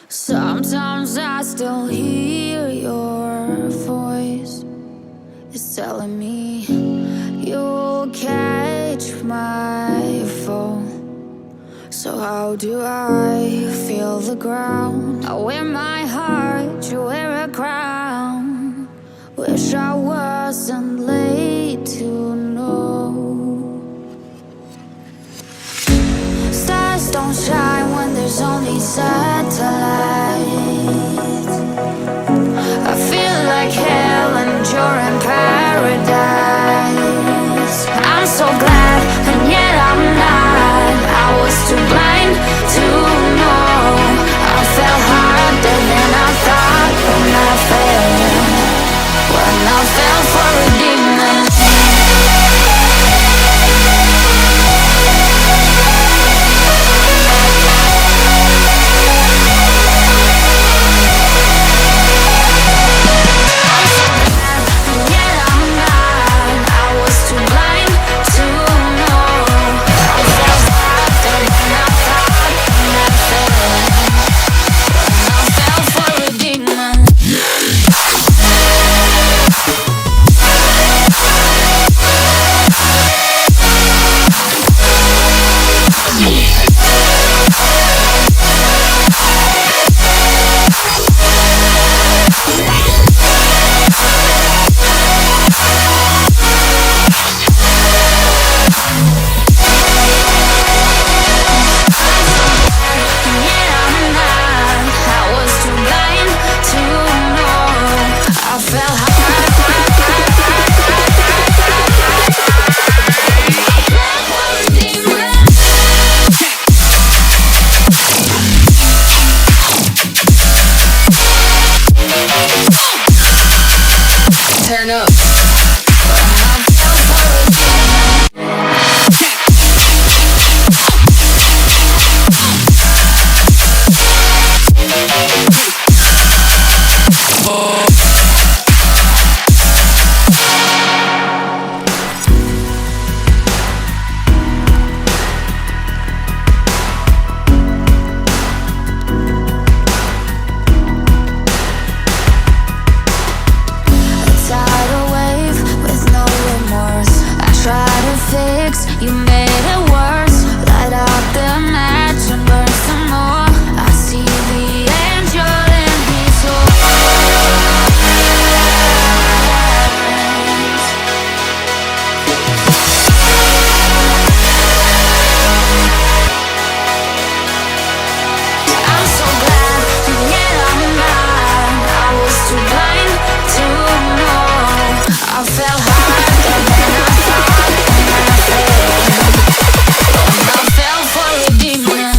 Sometimes I still hear your voice. It's telling me you'll catch my fall. So how do I feel the ground? I wear my heart, you wear a crown. Wish I wasn't late to know. Stars don't shine when there's only satellites. I feel like hell and you're in paradise. I'm so glad and yet I'm not. I was too blind to know. I fell harder than I thought when I fell for a demon. Turn up. You made it worse. Light up the match and burn some more. I see the angel in his eyes. I'm so glad, and yet I'm not. I was too blind to know. I fell harder than I thought when I fell for a demon.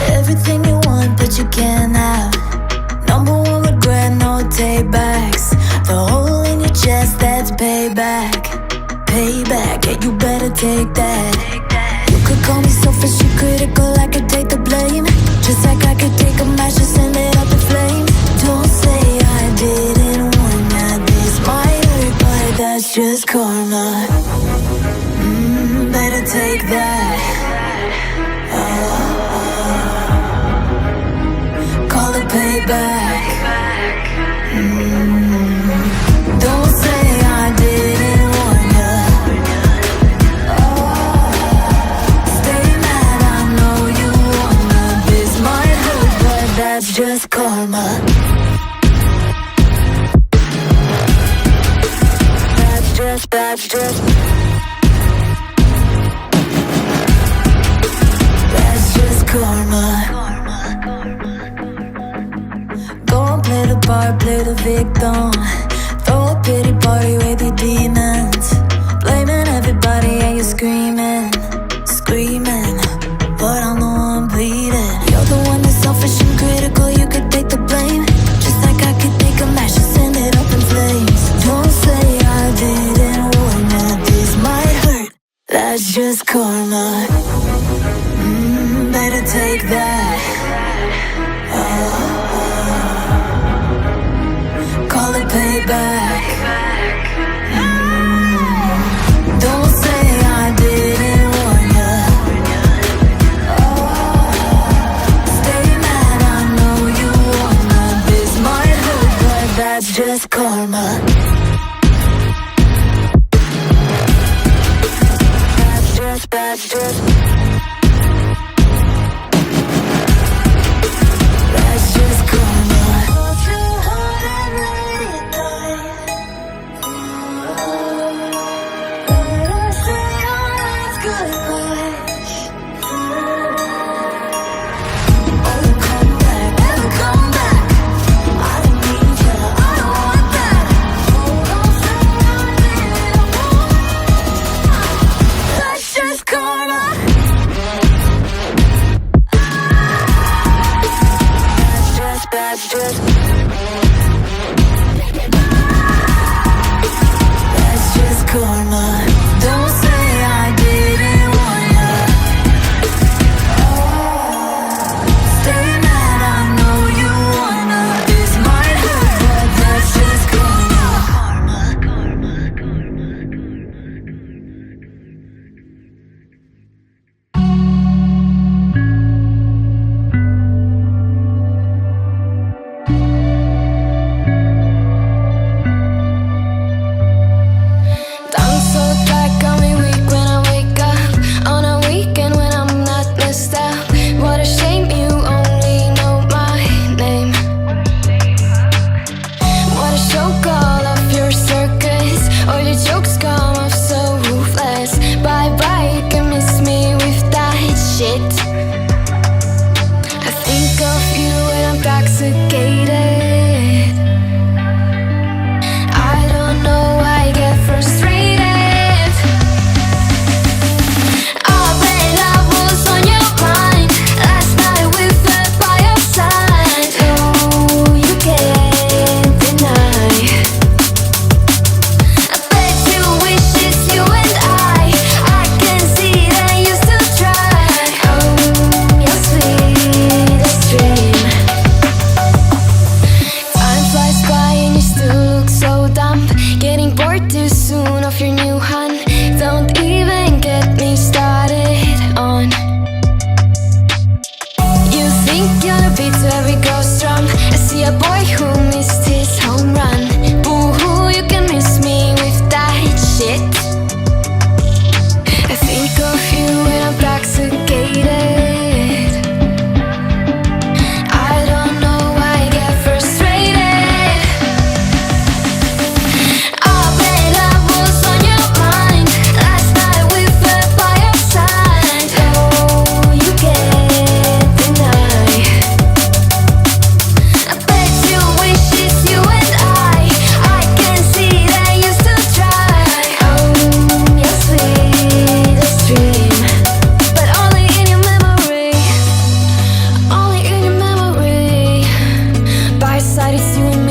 Everything you want, but you can't have. Number one regret, no takebacks. The hole in your chest, that's payback. Payback, yeah, you better take that. You could call me selfish, you critical, I could take the blame. Just like I could take a match and send it up in flames. Don't say I didn't want that. This might hurt, but that's just karma. Better take that. Call it payback. Don't say I didn't warn ya. Stay mad, I know you wanna. This might hurt, but that's just karma. That's just karma. Go and play the part, play the victim. Throw a pity party with your demons. Blaming everybody and you're screaming, screaming, but I'm the one bleeding. You're the one that's selfish and critical, you could take the blame. Just like I could take a match and send it up in flames. Don't say I didn't warn you, this might hurt. That's just karma. Better take that. Call it payback. Don't say I didn't warn ya. Stay mad, I know you wanna. This might hurt, but that's just karma. That's just karma. Hold your heart and let it die. Let her say our last goodbye. Oh, come back, never come back. I don't need you, I don't want that. Oh, don't say I didn't want. That's just karma. That's just karma. Don't say I didn't warn ya. Stay mad, I know you wanna. This might hurt, but that's just karma. I'm so tired, got me weak when I wake up. On a weekend when I'm not messed up. What a shame you only know my name. What a show, call off your circus. All your jokes come off so ruthless. Bye bye, you can miss me with that shit. I think of you when I'm intoxicated. I don't know why I get frustrated. Oh, bet love was on your mind. Last night we fell by your side. Oh, you can't deny. I bet you wish it's you and I can see that you still try. Oh, your sweetest dream. Time flies by and you still look so dumb. Getting bored too soon of your new hun. Don't even get me started on. You think you're the beat to every girl's drum. I see a boy who missed his home run. Boo-hoo, you can miss me with that shit. I think of you when I'm intoxicated. I don't know why I get frustrated. Oh, bet love was on your mind. Last night we fell by your side. Oh, you can't deny. I bet you wish it's you and I can see that you still try. Oh, your sweetest dream. But only in your memory. Only in your memory. By your side it's you and